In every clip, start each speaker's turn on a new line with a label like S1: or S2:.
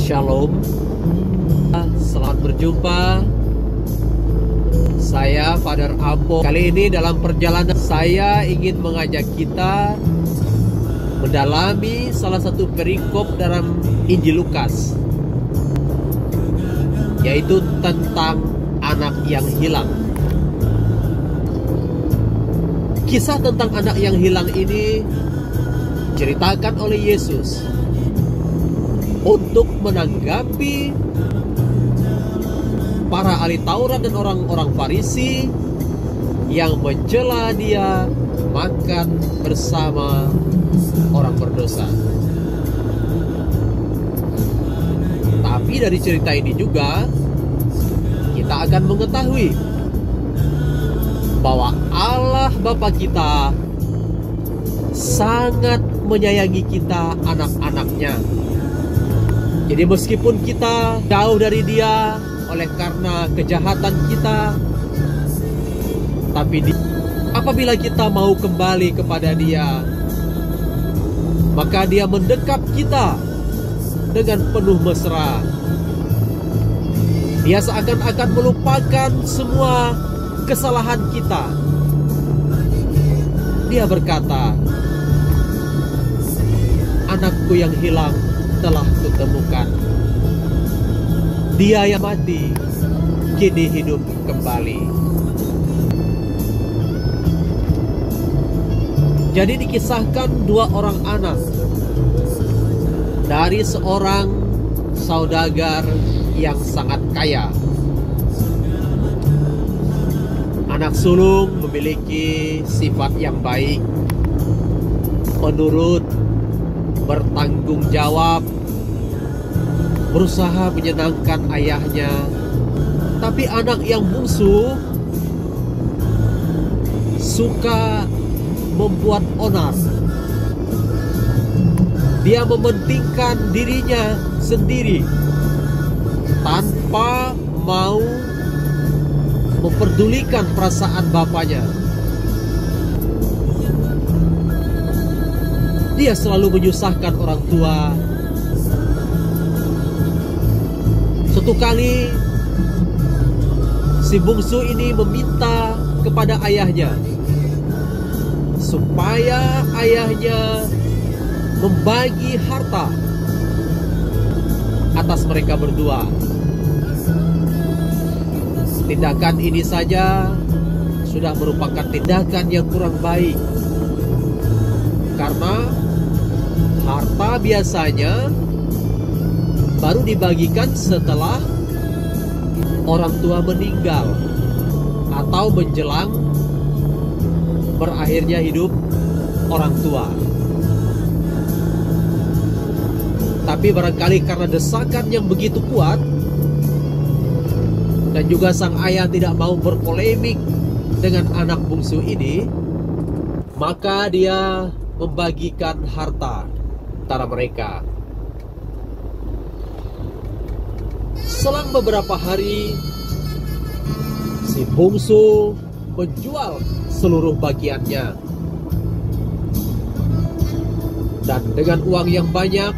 S1: Shalom, selamat berjumpa. Saya Father Ampo. Kali ini dalam perjalanan saya ingin mengajak kita mendalami salah satu perikop dalam Injil Lukas, yaitu tentang anak yang hilang. Kisah tentang anak yang hilang ini diceritakan oleh Yesus untuk menanggapi para ahli Taurat dan orang-orang Farisi yang mencela dia makan bersama orang berdosa. Tapi dari cerita ini juga kita akan mengetahui bahwa Allah Bapa kita sangat menyayangi kita, anak-anaknya. Jadi meskipun kita jauh dari Dia oleh karena kejahatan kita, tapi apabila kita mau kembali kepada Dia, maka Dia mendekap kita dengan penuh mesra. Dia seakan-akan melupakan semua kesalahan kita. Dia berkata, "Anakku yang hilang telah kutemukan. Dia yang mati kini hidup kembali." Jadi dikisahkan dua orang anak dari seorang saudagar yang sangat kaya. Anak sulung memiliki sifat yang baik, penurut, bertanggung jawab, berusaha menyenangkan ayahnya. Tapi anak yang bungsu suka membuat onar. Dia mementingkan dirinya sendiri tanpa mau memperdulikan perasaan bapaknya. Dia selalu menyusahkan orang tua. Suatu kali si bungsu ini meminta kepada ayahnya supaya ayahnya membagi harta atas mereka berdua. Tindakan ini saja sudah merupakan tindakan yang kurang baik, karena harta biasanya baru dibagikan setelah orang tua meninggal atau menjelang berakhirnya hidup orang tua. Tapi barangkali karena desakan yang begitu kuat, dan juga sang ayah tidak mau berpolemik dengan anak bungsu ini, maka dia membagikan harta antara mereka. Selang beberapa hari, si bungsu menjual seluruh bagiannya, dan dengan uang yang banyak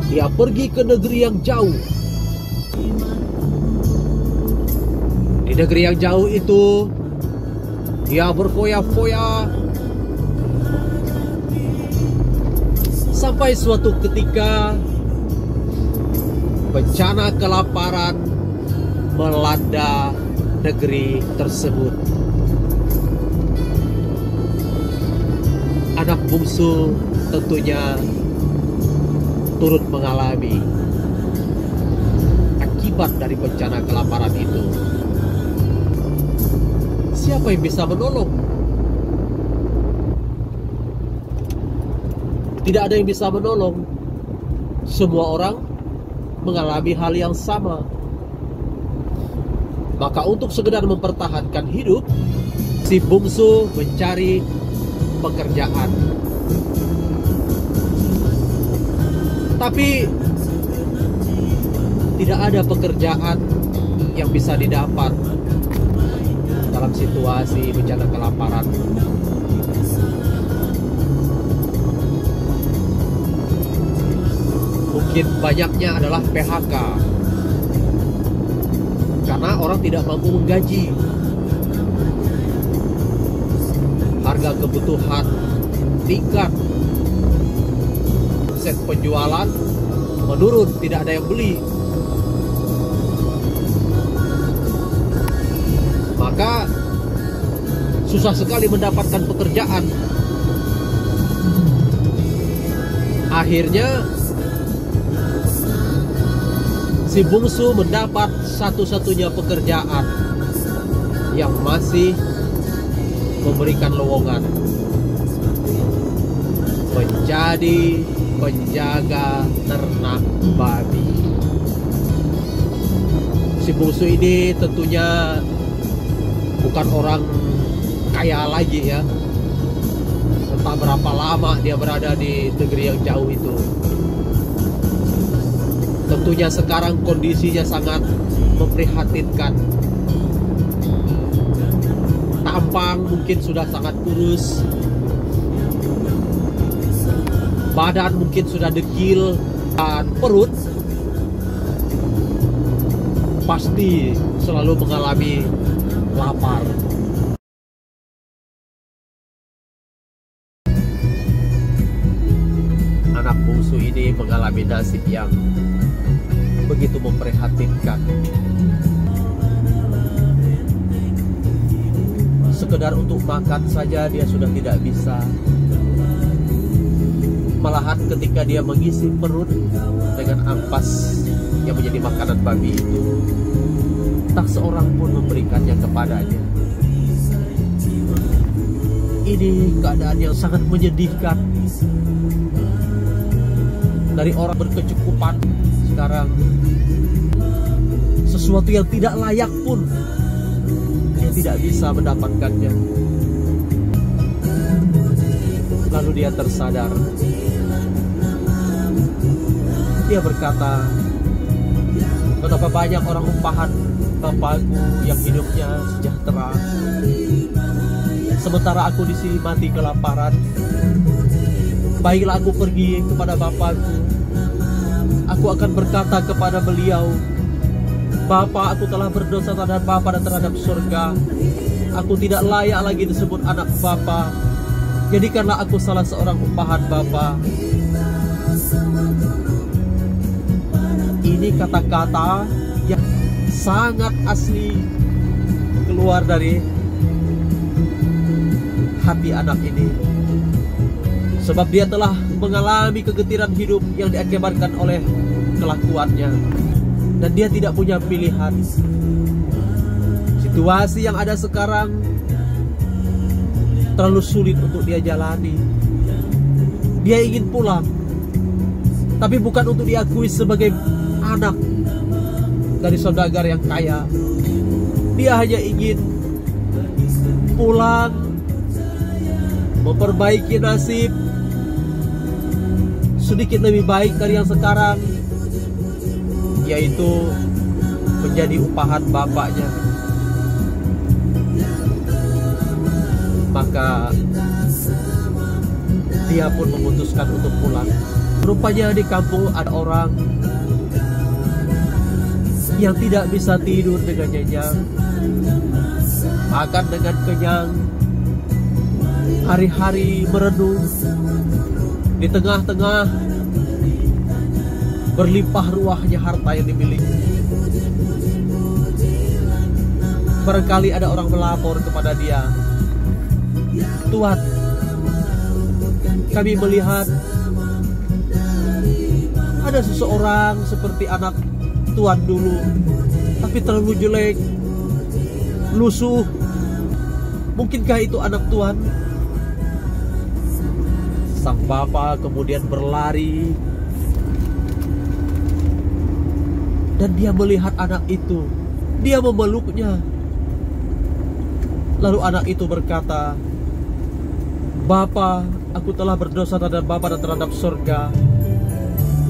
S1: dia pergi ke negeri yang jauh. Di negeri yang jauh itu dia berfoya-foya sampai suatu ketika bencana kelaparan melanda negeri tersebut. Anak bungsu tentunya turut mengalami akibat dari bencana kelaparan itu. Siapa yang bisa menolong? Tidak ada yang bisa menolong. Semua orang mengalami hal yang sama. Maka untuk sekedar mempertahankan hidup, si bungsu mencari pekerjaan. Tapi tidak ada pekerjaan yang bisa didapat dalam situasi bencana kelaparan. Semakin banyaknya adalah PHK karena orang tidak mampu menggaji. Harga kebutuhan tingkat, set penjualan menurun, tidak ada yang beli. Maka susah sekali mendapatkan pekerjaan. Akhirnya si bungsu mendapat satu-satunya pekerjaan yang masih memberikan lowongan, menjadi penjaga ternak babi. Si bungsu ini tentunya bukan orang kaya lagi ya. Entah berapa lama dia berada di negeri yang jauh itu. Tentunya sekarang kondisinya sangat memprihatinkan. Tampang mungkin sudah sangat kurus, badan mungkin sudah dekil, dan perut pasti selalu mengalami lapar. Anak bungsu ini mengalami nasib yang begitu memprihatinkan. Sekedar untuk makan saja dia sudah tidak bisa. Malahan ketika dia mengisi perut dengan ampas yang menjadi makanan babi itu, tak seorang pun memberikannya kepadanya. Ini keadaan yang sangat menyedihkan. Dari orang berkecukupan, sekarang sesuatu yang tidak layak pun dia tidak bisa mendapatkannya. Lalu dia tersadar. Dia berkata, betapa banyak orang umpahan bapakku yang hidupnya sejahtera, sementara aku di sini mati kelaparan. Baiklah aku pergi kepada bapakku. Aku akan berkata kepada beliau, Bapak, aku telah berdosa terhadap Bapa dan terhadap surga. Aku tidak layak lagi disebut anak Bapa. Jadikanlah aku salah seorang umpahan Bapa. Ini kata-kata yang sangat asli keluar dari hati anak ini. Sebab dia telah mengalami kegetiran hidup yang diakibatkan oleh kelakuannya. Dan dia tidak punya pilihan. Situasi yang ada sekarang terlalu sulit untuk dia jalani. Dia ingin pulang, tapi bukan untuk diakui sebagai anak dari saudagar yang kaya. Dia hanya ingin pulang, memperbaiki nasib sedikit lebih baik dari yang sekarang, yaitu menjadi upahan bapaknya. Maka dia pun memutuskan untuk pulang. Rupanya di kampung ada orang yang tidak bisa tidur dengan nyenyak, makan dengan kenyang, hari-hari merenung. Di tengah-tengah berlimpah ruahnya harta yang dimiliki. Barangkali ada orang melapor kepada dia, Tuan, kami melihat ada seseorang seperti anak Tuan dulu, tapi terlalu jelek, lusuh. Mungkinkah itu anak Tuan? Sang bapa kemudian berlari dan dia melihat anak itu. Dia memeluknya. Lalu anak itu berkata, Bapa, aku telah berdosa terhadap Bapa dan terhadap surga.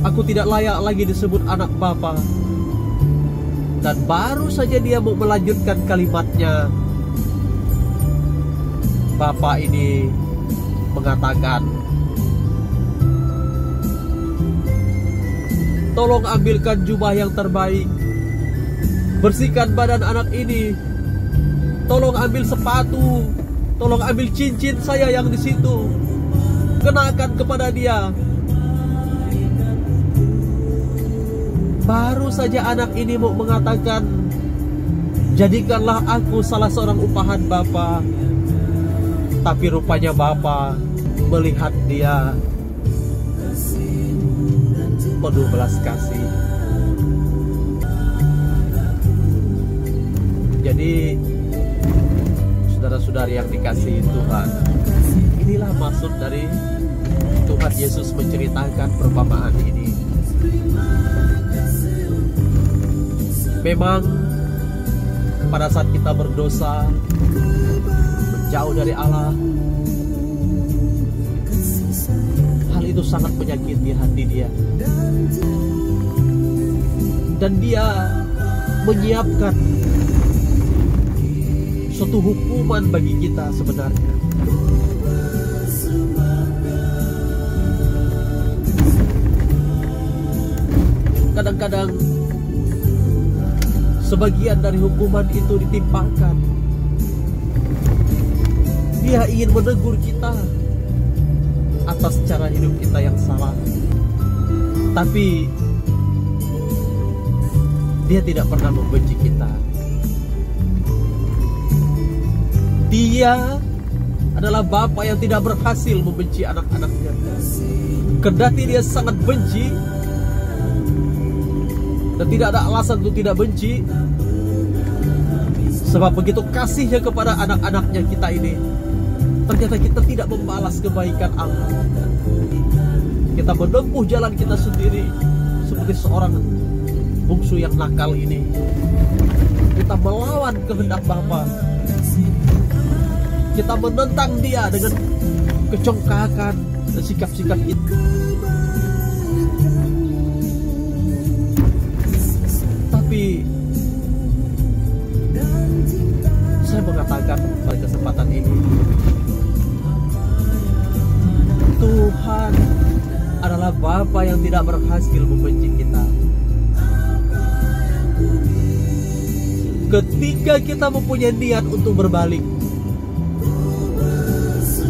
S1: Aku tidak layak lagi disebut anak Bapa. Dan baru saja dia mau melanjutkan kalimatnya, Bapa ini mengatakan, Tolong ambilkan jubah yang terbaik, bersihkan badan anak ini. Tolong ambil sepatu, tolong ambil cincin saya yang di situ, kenakan kepada dia. Baru saja anak ini mau mengatakan, jadikanlah aku salah seorang upahan Bapa. Tapi rupanya Bapa melihat dia penuh belas kasih. Jadi saudara-saudari yang dikasihi Tuhan, inilah maksud dari Tuhan Yesus menceritakan perumpamaan ini. Memang pada saat kita berdosa, menjauh dari Allah, hal itu sangat menyakiti hati dia. Dan dia menyiapkan suatu hukuman bagi kita sebenarnya. Kadang-kadang sebagian dari hukuman itu ditimpakan. Dia ingin menegur kita atas cara hidup kita yang salah. Tapi dia tidak pernah membenci kita. Dia adalah Bapa yang tidak berhasil membenci anak-anaknya. Kendati dia sangat benci, dan tidak ada alasan untuk tidak benci, sebab begitu kasihnya kepada anak-anaknya kita ini, ternyata kita tidak membalas kebaikan Allah. Kita menempuh jalan kita sendiri seperti seorang bungsu yang nakal ini. Kita melawan kehendak Bapa. Kita menentang dia dengan kecongkakan dan sikap-sikap itu. Tapi saya mengatakan pada kesempatan ini, Tuhan adalah Bapa yang tidak berhasil membenci kita. Ketika kita mempunyai niat untuk berbalik,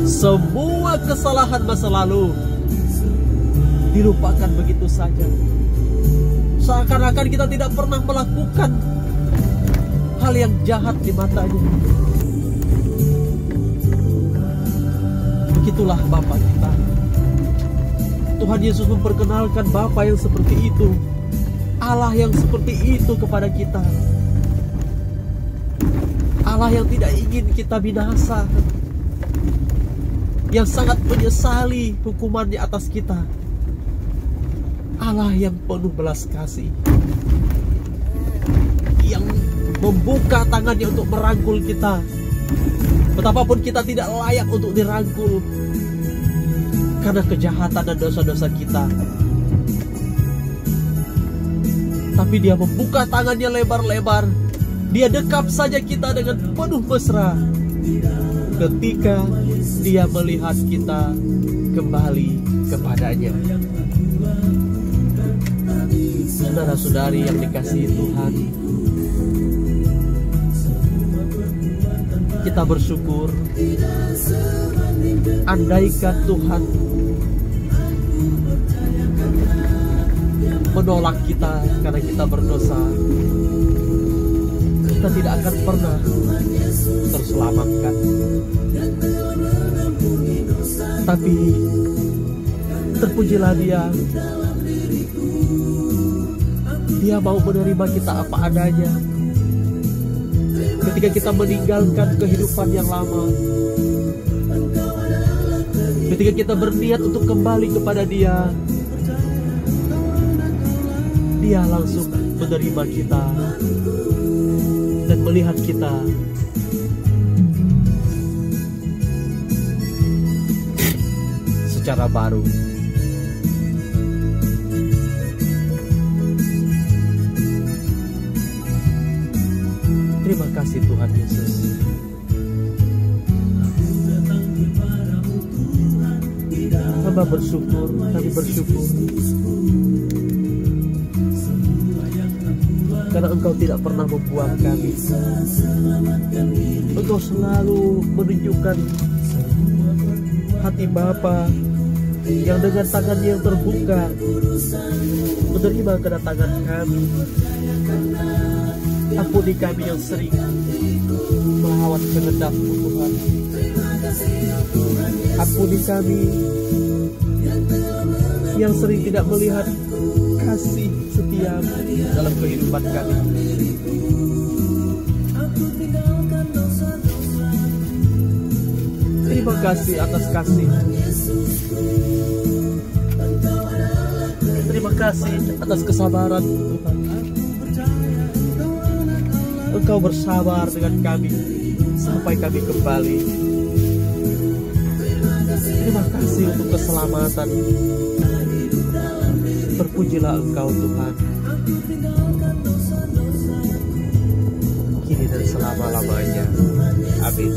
S1: semua kesalahan masa lalu dilupakan begitu saja. Seakan-akan kita tidak pernah melakukan hal yang jahat di matanya. Begitulah Bapa kita. Tuhan Yesus memperkenalkan Bapa yang seperti itu, Allah yang seperti itu kepada kita. Allah yang tidak ingin kita binasa, yang sangat menyesali hukumannya atas kita. Allah yang penuh belas kasih, yang membuka tangannya untuk merangkul kita, betapapun kita tidak layak untuk dirangkul karena kejahatan dan dosa-dosa kita. Tapi dia membuka tangannya lebar-lebar. Dia dekap saja kita dengan penuh mesra ketika dia melihat kita kembali kepadanya. Saudara-saudari yang dikasihi Tuhan, kita bersyukur. Andaikan Tuhan menolak kita karena kita berdosa, kita tidak akan pernah terselamatkan. Tapi terpujilah Dia. Dia mau menerima kita apa adanya. Ketika kita meninggalkan kehidupan yang lama, ketika kita berniat untuk kembali kepada Dia, Dia langsung menerima kita dan melihat kita secara baru. Terima kasih Tuhan Yesus. Hamba bersyukur, kami bersyukur karena Engkau tidak pernah membuang kami. Engkau selalu menunjukkan hati Bapa yang dengan tangannya yang terbuka menerima kedatangan kami. Ampuni kami yang sering melawan kehendak-Mu, Tuhan. Ampuni kami yang sering tidak melihat kasih setia-Mu dalam kehidupan kami. Terima kasih atas kasih. Terima kasih atas kesabaran, Tuhan. Engkau bersabar dengan kami sampai kami kembali. Terima kasih untuk keselamatan. Terpujilah Engkau, Tuhan, kini dan selama-lamanya. Amin.